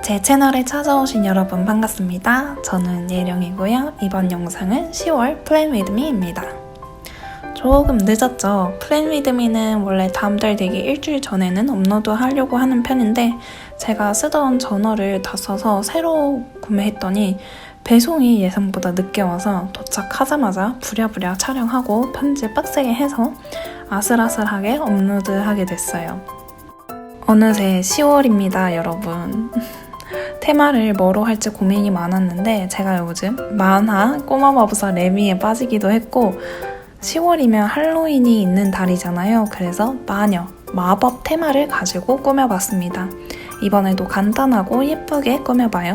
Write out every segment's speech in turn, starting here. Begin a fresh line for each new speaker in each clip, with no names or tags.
제 채널에 찾아오신 여러분 반갑습니다. 저는 예령이고요. 이번 영상은 10월 Plan With Me입니다. 조금 늦었죠? Plan With Me는 원래 다음 달 되기 일주일 전에는 업로드 하려고 하는 편인데 제가 쓰던 저널을 다 써서 새로 구매했더니 배송이 예상보다 늦게 와서 도착하자마자 부랴부랴 촬영하고 편집 빡세게 해서 아슬아슬하게 업로드하게 됐어요. 어느새 10월입니다, 여러분. 테마를 뭐로 할지 고민이 많았는데 제가 요즘 만화 꼬마마법사 레미에 빠지기도 했고 10월이면 할로윈이 있는 달이잖아요. 그래서 마녀, 마법 테마를 가지고 꾸며봤습니다. 이번에도 간단하고 예쁘게 꾸며봐요.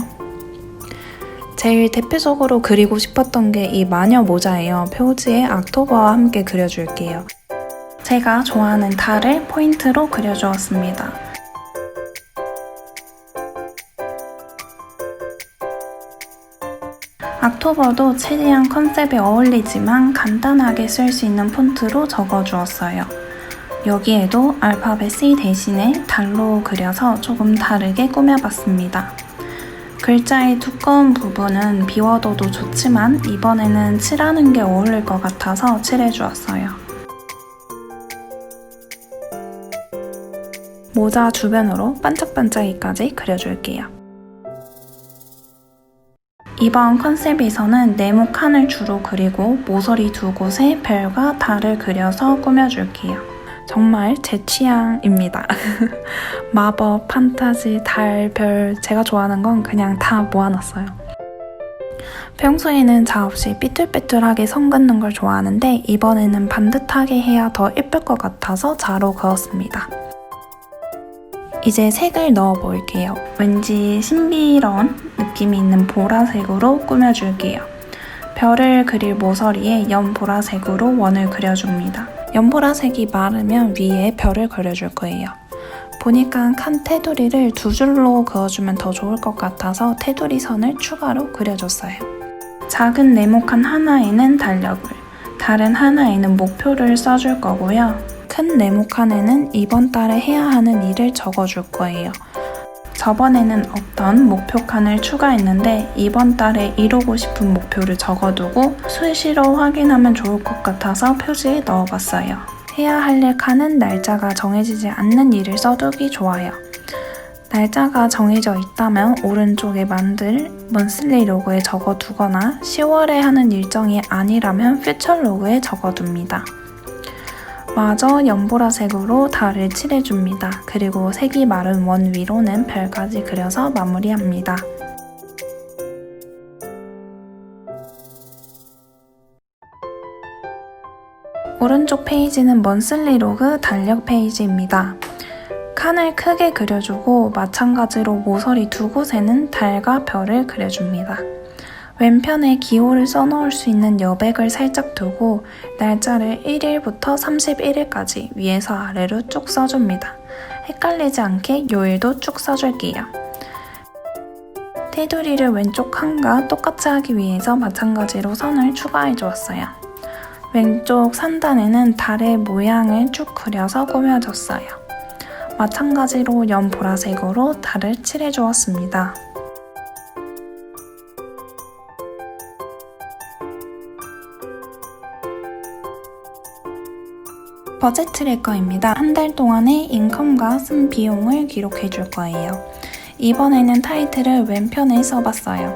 제일 대표적으로 그리고 싶었던 게 이 마녀 모자예요. 표지에 악토버와 함께 그려줄게요. 제가 좋아하는 달을 포인트로 그려주었습니다. 악토버도 최대한 컨셉에 어울리지만 간단하게 쓸 수 있는 폰트로 적어주었어요. 여기에도 알파벳 C 대신에 달로 그려서 조금 다르게 꾸며봤습니다. 글자의 두꺼운 부분은 비워둬도 좋지만 이번에는 칠하는 게 어울릴 것 같아서 칠해주었어요. 모자 주변으로 반짝반짝이까지 그려줄게요. 이번 컨셉에서는 네모 칸을 주로 그리고 모서리 두 곳에 별과 달을 그려서 꾸며줄게요. 정말 제 취향입니다. 마법, 판타지, 달, 별 제가 좋아하는 건 그냥 다 모아놨어요. 평소에는 자 없이 삐뚤빼뚤하게 선 긋는 걸 좋아하는데 이번에는 반듯하게 해야 더 예쁠 것 같아서 자로 그었습니다. 이제 색을 넣어볼게요. 왠지 신비로운 느낌이 있는 보라색으로 꾸며줄게요. 별을 그릴 모서리에 연보라색으로 원을 그려줍니다. 연보라색이 마르면 위에 별을 그려줄 거예요. 보니까 칸 테두리를 두 줄로 그어주면 더 좋을 것 같아서 테두리 선을 추가로 그려줬어요. 작은 네모칸 하나에는 달력을, 다른 하나에는 목표를 써줄 거고요. 큰 네모칸에는 이번 달에 해야 하는 일을 적어줄 거예요. 저번에는 어떤 목표 칸을 추가했는데 이번 달에 이루고 싶은 목표를 적어두고 수시로 확인하면 좋을 것 같아서 표지에 넣어봤어요. 해야 할 일 칸은 날짜가 정해지지 않는 일을 써두기 좋아요. 날짜가 정해져 있다면 오른쪽에 만들 먼슬리 로그에 적어두거나 10월에 하는 일정이 아니라면 퓨처 로그에 적어둡니다. 마저 연보라색으로 달을 칠해줍니다. 그리고 색이 마른 원 위로는 별까지 그려서 마무리합니다. 오른쪽 페이지는 먼슬리 로그 달력 페이지입니다. 칸을 크게 그려주고 마찬가지로 모서리 두 곳에는 달과 별을 그려줍니다. 왼편에 기호를 써놓을 수 있는 여백을 살짝 두고 날짜를 1일부터 31일까지 위에서 아래로 쭉 써줍니다. 헷갈리지 않게 요일도 쭉 써줄게요. 테두리를 왼쪽 칸과 똑같이 하기 위해서 마찬가지로 선을 추가해 주었어요. 왼쪽 상단에는 달의 모양을 쭉 그려서 꾸며줬어요. 마찬가지로 연보라색으로 달을 칠해 주었습니다. 버젯 트래커입니다. 한 달 동안의 인컴과 쓴 비용을 기록해 줄 거예요. 이번에는 타이틀을 왼편에 써봤어요.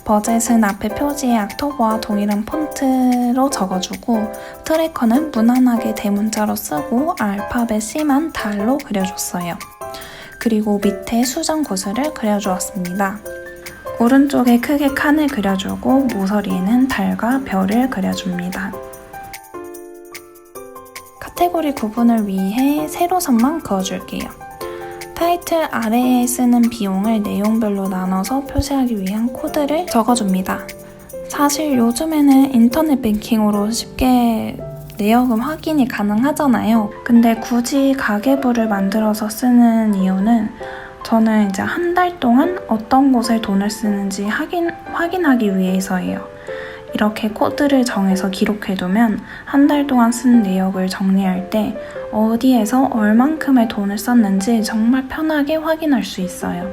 버젯은 앞에 표지에 악토버와 동일한 폰트로 적어주고 트래커는 무난하게 대문자로 쓰고 알파벳 C만 달로 그려줬어요. 그리고 밑에 수정 구슬을 그려주었습니다. 오른쪽에 크게 칸을 그려주고 모서리에는 달과 별을 그려줍니다. 카테고리 구분을 위해 세로선만 그어줄게요. 타이틀 아래에 쓰는 비용을 내용별로 나눠서 표시하기 위한 코드를 적어줍니다. 사실 요즘에는 인터넷 뱅킹으로 쉽게 내역은 확인이 가능하잖아요. 근데 굳이 가계부를 만들어서 쓰는 이유는 저는 이제 한 달 동안 어떤 곳에 돈을 쓰는지 확인하기 위해서예요. 이렇게 코드를 정해서 기록해두면 한 달 동안 쓴 내역을 정리할 때 어디에서 얼만큼의 돈을 썼는지 정말 편하게 확인할 수 있어요.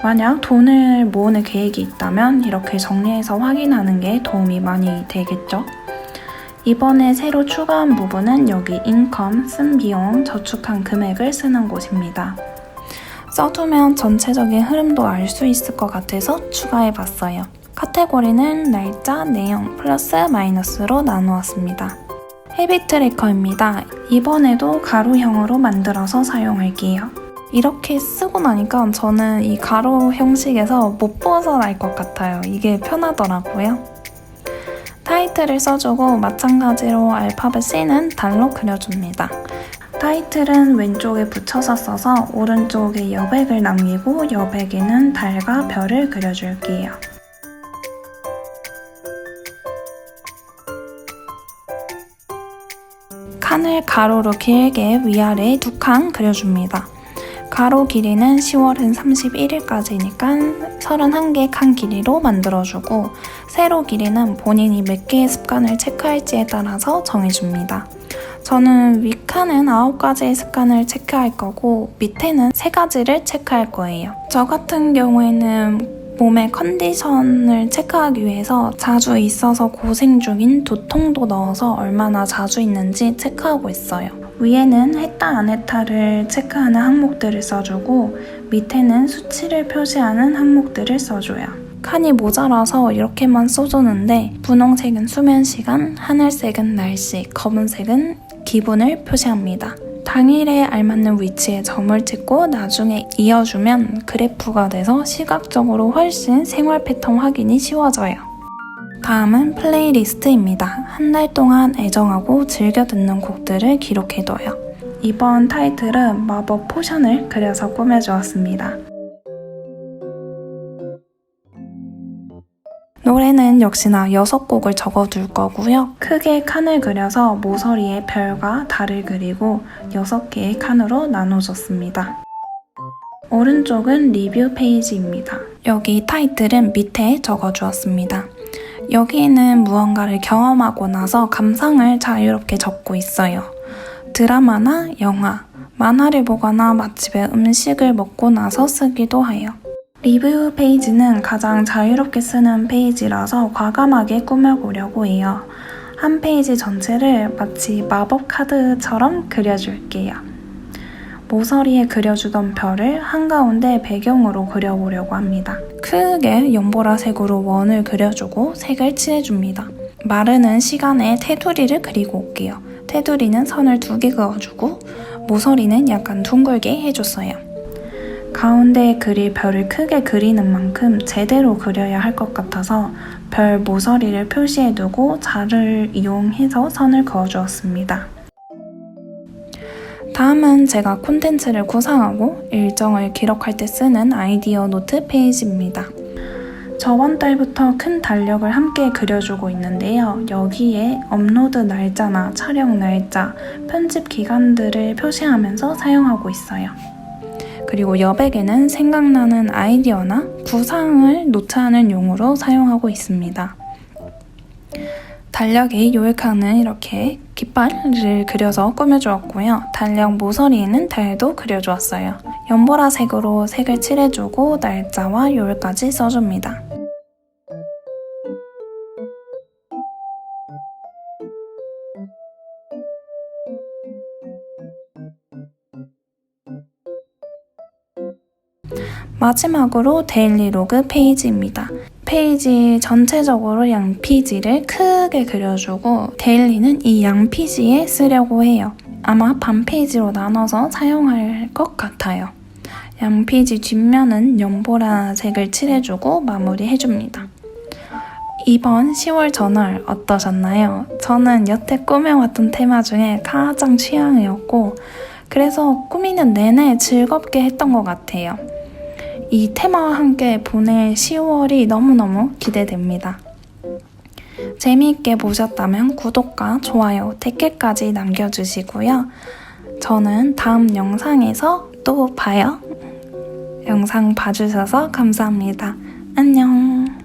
만약 돈을 모으는 계획이 있다면 이렇게 정리해서 확인하는 게 도움이 많이 되겠죠? 이번에 새로 추가한 부분은 여기 인컴, 쓴 비용, 저축한 금액을 쓰는 곳입니다. 써두면 전체적인 흐름도 알 수 있을 것 같아서 추가해봤어요. 카테고리는 날짜, 내용, 플러스, 마이너스로 나누었습니다. 헤비 트래커입니다. 이번에도 가로형으로 만들어서 사용할게요. 이렇게 쓰고 나니까 저는 이 가로 형식에서 못 벗어날 것 같아요. 이게 편하더라고요. 타이틀을 써주고 마찬가지로 알파벳 C는 달로 그려줍니다. 타이틀은 왼쪽에 붙여서 써서 오른쪽에 여백을 남기고 여백에는 달과 별을 그려줄게요. 칸을 가로로 길게 위아래에 2칸 그려줍니다. 가로 길이는 10월은 31일까지니까 31개 칸 길이로 만들어주고 세로 길이는 본인이 몇 개의 습관을 체크할지에 따라서 정해줍니다. 저는 윗칸은 9가지의 습관을 체크할 거고 밑에는 3가지를 체크할 거예요. 저 같은 경우에는 몸의 컨디션을 체크하기 위해서 자주 있어서 고생 중인 두통도 넣어서 얼마나 자주 있는지 체크하고 있어요. 위에는 했다 안 했다를 체크하는 항목들을 써주고 밑에는 수치를 표시하는 항목들을 써줘요. 칸이 모자라서 이렇게만 써주는데 분홍색은 수면 시간, 하늘색은 날씨, 검은색은 기분을 표시합니다. 당일에 알맞는 위치에 점을 찍고 나중에 이어주면 그래프가 돼서 시각적으로 훨씬 생활 패턴 확인이 쉬워져요. 다음은 플레이리스트입니다. 한 달 동안 애정하고 즐겨 듣는 곡들을 기록해둬요. 이번 타이틀은 마법 포션을 그려서 꾸며주었습니다. 노래는 역시나 6곡을 적어둘 거고요. 크게 칸을 그려서 모서리에 별과 달을 그리고 6개의 칸으로 나눠줬습니다. 오른쪽은 리뷰 페이지입니다. 여기 타이틀은 밑에 적어주었습니다. 여기에는 무언가를 경험하고 나서 감상을 자유롭게 적고 있어요. 드라마나 영화, 만화를 보거나 맛집에 음식을 먹고 나서 쓰기도 해요. 리뷰 페이지는 가장 자유롭게 쓰는 페이지라서 과감하게 꾸며보려고 해요. 한 페이지 전체를 마치 마법 카드처럼 그려줄게요. 모서리에 그려주던 별을 한가운데 배경으로 그려보려고 합니다. 크게 연보라색으로 원을 그려주고 색을 칠해줍니다. 마르는 시간에 테두리를 그리고 올게요. 테두리는 선을 2개 그어주고 모서리는 약간 둥글게 해줬어요. 가운데에 그릴 별을 크게 그리는 만큼 제대로 그려야 할 것 같아서 별 모서리를 표시해두고 자를 이용해서 선을 그어주었습니다. 다음은 제가 콘텐츠를 구상하고 일정을 기록할 때 쓰는 아이디어 노트 페이지입니다. 저번 달부터 큰 달력을 함께 그려주고 있는데요. 여기에 업로드 날짜나 촬영 날짜, 편집 기간들을 표시하면서 사용하고 있어요. 그리고 여백에는 생각나는 아이디어나 구상을 노트하는 용으로 사용하고 있습니다. 달력의 요약하는 이렇게 깃발을 그려서 꾸며주었고요. 달력 모서리에는 달도 그려주었어요. 연보라색으로 색을 칠해주고 날짜와 요일까지 써줍니다. 마지막으로 데일리 로그 페이지입니다. 페이지 전체적으로 양피지를 크게 그려주고 데일리는 이 양피지에 쓰려고 해요. 아마 반 페이지로 나눠서 사용할 것 같아요. 양피지 뒷면은 연보라색을 칠해주고 마무리해줍니다. 이번 10월 저널 어떠셨나요? 저는 여태 꾸며왔던 테마 중에 가장 취향이었고 그래서 꾸미는 내내 즐겁게 했던 것 같아요. 이 테마와 함께 보낼 10월이 너무너무 기대됩니다. 재미있게 보셨다면 구독과 좋아요, 댓글까지 남겨주시고요. 저는 다음 영상에서 또 봐요. 영상 봐주셔서 감사합니다. 안녕.